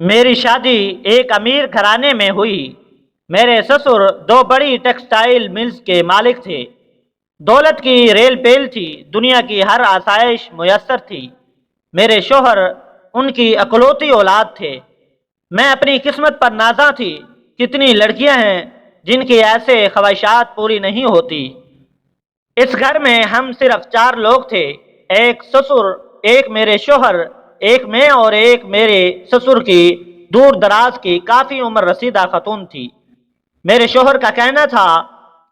میری شادی ایک امیر گھرانے میں ہوئی۔ میرے سسر دو بڑی ٹیکسٹائل ملز کے مالک تھے۔ دولت کی ریل پیل تھی، دنیا کی ہر آسائش میسر تھی۔ میرے شوہر ان کی اکلوتی اولاد تھے۔ میں اپنی قسمت پر نازاں تھی۔ کتنی لڑکیاں ہیں جن کی ایسے خواہشات پوری نہیں ہوتی۔ اس گھر میں ہم صرف 4 لوگ تھے، ایک سسر، ایک میرے شوہر، ایک میں اور ایک میرے سسر کی دور دراز کی کافی عمر رسیدہ خاتون تھی۔ میرے شوہر کا کہنا تھا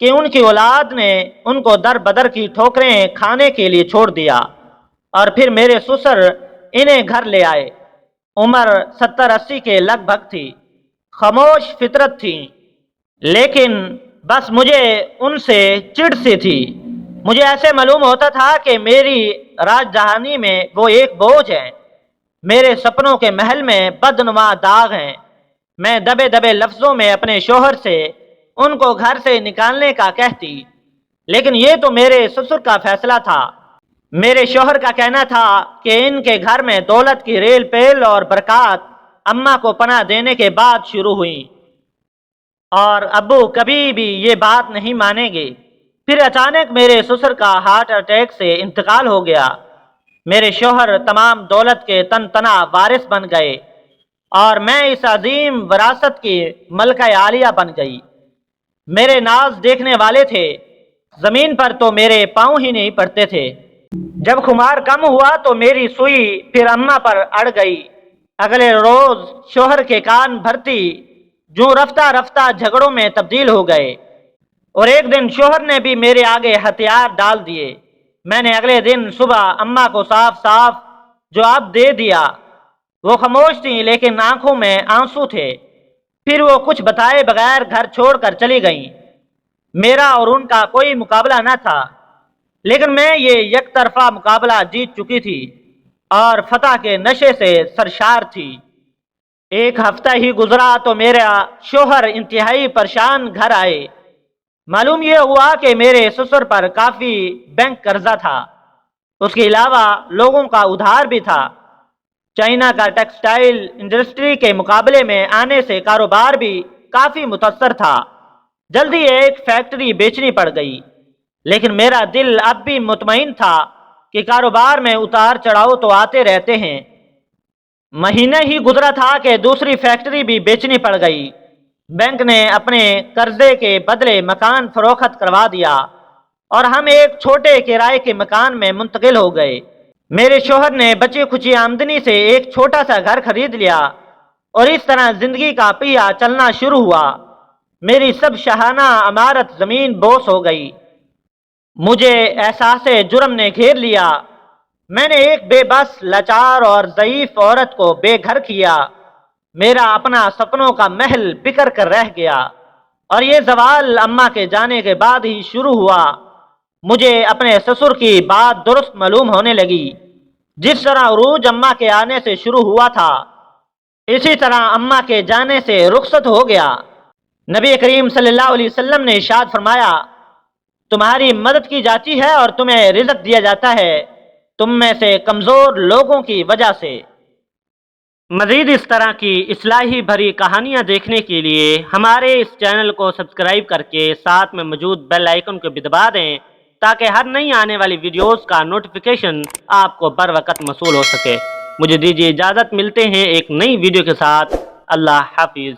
کہ ان کی اولاد نے ان کو در بدر کی ٹھوکریں کھانے کے لیے چھوڑ دیا، اور پھر میرے سسر انہیں گھر لے آئے۔ عمر 70-80 کے لگ بھگ تھی، خاموش فطرت تھی، لیکن بس مجھے ان سے چڑ سی تھی۔ مجھے ایسے معلوم ہوتا تھا کہ میری راج دہانی میں وہ ایک بوجھ ہے، میرے سپنوں کے محل میں بدنما داغ ہیں۔ میں دبے دبے لفظوں میں اپنے شوہر سے ان کو گھر سے نکالنے کا کہتی، لیکن یہ تو میرے سسر کا فیصلہ تھا۔ میرے شوہر کا کہنا تھا کہ ان کے گھر میں دولت کی ریل پیل اور برکات اماں کو پناہ دینے کے بعد شروع ہوئیں، اور ابو کبھی بھی یہ بات نہیں مانیں گے۔ پھر اچانک میرے سسر کا ہارٹ اٹیک سے انتقال ہو گیا۔ میرے شوہر تمام دولت کے تن تنہ وارث بن گئے، اور میں اس عظیم وراثت کی ملکہ عالیہ بن گئی۔ میرے ناز دیکھنے والے تھے، زمین پر تو میرے پاؤں ہی نہیں پڑتے تھے۔ جب خمار کم ہوا تو میری سوئی پھر اماں پر اڑ گئی۔ اگلے روز شوہر کے کان بھرتی جو رفتہ رفتہ جھگڑوں میں تبدیل ہو گئے، اور ایک دن شوہر نے بھی میرے آگے ہتھیار ڈال دیے۔ میں نے اگلے دن صبح اماں کو صاف صاف جواب دے دیا۔ وہ خاموش تھیں، لیکن آنکھوں میں آنسو تھے۔ پھر وہ کچھ بتائے بغیر گھر چھوڑ کر چلی گئیں۔ میرا اور ان کا کوئی مقابلہ نہ تھا، لیکن میں یہ یک طرفہ مقابلہ جیت چکی تھی اور فتح کے نشے سے سرشار تھی۔ ایک ہفتہ ہی گزرا تو میرا شوہر انتہائی پریشان گھر آئے۔ معلوم یہ ہوا کہ میرے سسر پر کافی بینک قرضہ تھا، اس کے علاوہ لوگوں کا ادھار بھی تھا۔ چائنا کا ٹیکسٹائل انڈسٹری کے مقابلے میں آنے سے کاروبار بھی کافی متاثر تھا۔ جلدی ایک فیکٹری بیچنی پڑ گئی، لیکن میرا دل اب بھی مطمئن تھا کہ کاروبار میں اتار چڑھاؤ تو آتے رہتے ہیں۔ مہینہ ہی گزرا تھا کہ دوسری فیکٹری بھی بیچنی پڑ گئی۔ بینک نے اپنے قرضے کے بدلے مکان فروخت کروا دیا، اور ہم ایک چھوٹے کرائے کے مکان میں منتقل ہو گئے۔ میرے شوہر نے بچی کھچی آمدنی سے ایک چھوٹا سا گھر خرید لیا، اور اس طرح زندگی کا پہیہ چلنا شروع ہوا۔ میری سب شاہانہ عمارت زمین بوس ہو گئی۔ مجھے احساس جرم نے گھیر لیا۔ میں نے ایک بے بس، لاچار اور ضعیف عورت کو بے گھر کیا۔ میرا اپنا سپنوں کا محل بکھر کر رہ گیا، اور یہ زوال اماں کے جانے کے بعد ہی شروع ہوا۔ مجھے اپنے سسر کی بات درست معلوم ہونے لگی۔ جس طرح عروج اماں کے آنے سے شروع ہوا تھا، اسی طرح اماں کے جانے سے رخصت ہو گیا۔ نبی کریم صلی اللہ علیہ وسلم نے ارشاد فرمایا، تمہاری مدد کی جاتی ہے اور تمہیں رزق دیا جاتا ہے تم میں سے کمزور لوگوں کی وجہ سے۔ مزید اس طرح کی اصلاحی بھری کہانیاں دیکھنے کے لیے ہمارے اس چینل کو سبسکرائب کر کے ساتھ میں موجود بیل آئیکن کو بھی دبا دیں، تاکہ ہر نئی آنے والی ویڈیوز کا نوٹیفیکیشن آپ کو بر وقت موصول ہو سکے۔ مجھے دیجیے اجازت، ملتے ہیں ایک نئی ویڈیو کے ساتھ۔ اللہ حافظ۔